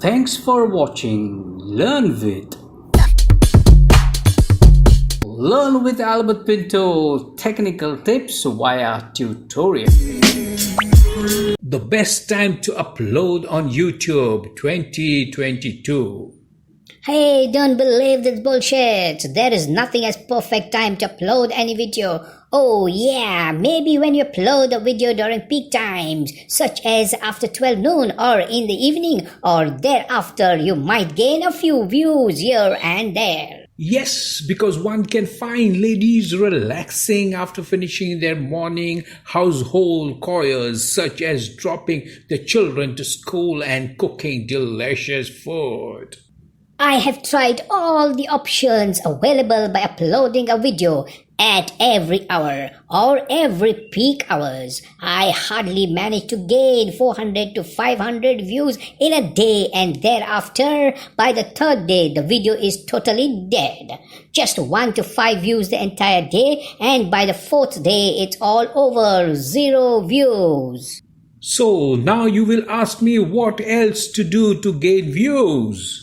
Thanks for watching Learn with Albert Pinto technical tips via tutorial. The best time to upload on YouTube 2022. Hey, don't believe this bullshit. There is nothing as perfect time to upload any video. Oh yeah, maybe when you upload a video during peak times, such as after 12 noon or in the evening or thereafter, you might gain a few views here and there. Yes, because one can find ladies relaxing after finishing their morning household chores, such as dropping the children to school and cooking delicious food. I have tried all the options available by uploading a video at every hour or every peak hours. I hardly manage to gain 400 to 500 views in a day, and thereafter, by the third day, the video is totally dead. Just 1 to 5 views the entire day, and by the fourth day, it's all over, 0 views. So now you will ask me what else to do to gain views.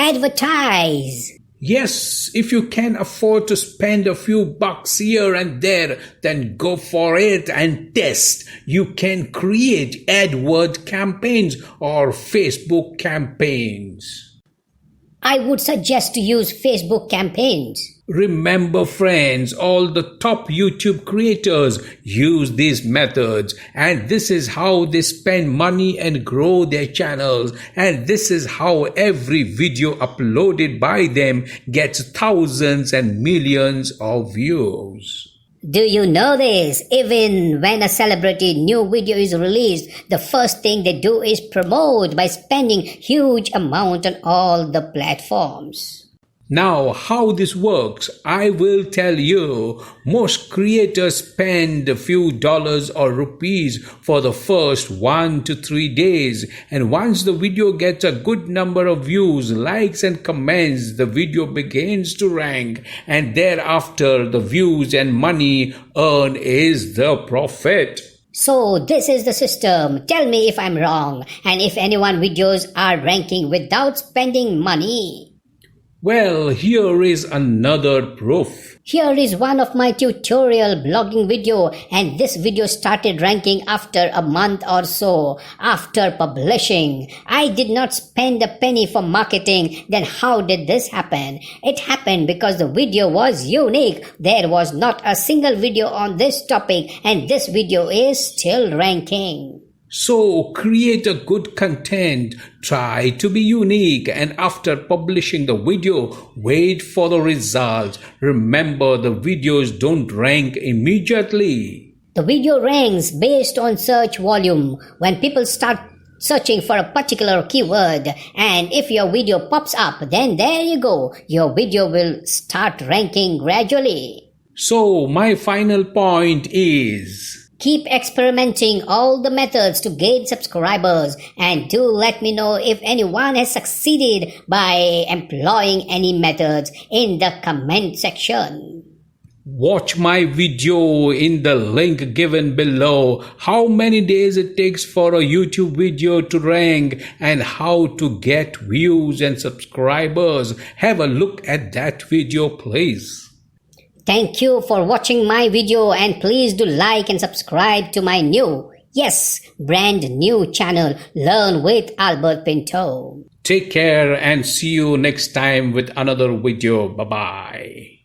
Advertise. Yes, if you can afford to spend a few bucks here and there, then go for it and test. You can create AdWord campaigns or Facebook campaigns. I would suggest to use Facebook campaigns. Remember friends, all the top YouTube creators use these methods, and this is how they spend money and grow their channels, and this is how every video uploaded by them gets thousands and millions of views. Do you know this? Even when a celebrity new video is released, the first thing they do is promote by spending huge amount on all the platforms. Now, how this works, I will tell you. Most creators spend a few dollars or rupees for the first 1 to 3 days, and once the video gets a good number of views, likes and comments, the video begins to rank, and thereafter the views and money earned is the profit. So this is the system. Tell me if I'm wrong, and if anyone videos are ranking without spending money. Well, here is another proof. Here is one of my tutorial blogging video, and this video started ranking after a month or so after publishing. I did not spend a penny for marketing. Then how did this happen? It happened because the video was unique. There was not a single video on this topic, and this video is still ranking. So create a good content, try to be unique, and after publishing the video, wait for the results. Remember, the videos don't rank immediately. The video ranks based on search volume. When people start searching for a particular keyword, and if your video pops up, then there you go. Your video will start ranking gradually. So my final point is, keep experimenting all the methods to gain subscribers, and do let me know if anyone has succeeded by employing any methods in the comment section. watch my video in the link given below. How many days it takes for a YouTube video to rank and how to get views and subscribers. Have a look at that video, please. Thank you for watching my video, and please do like and subscribe to my brand new channel, Learn with Albert Pinto. Take care and see you next time with another video. Bye-bye.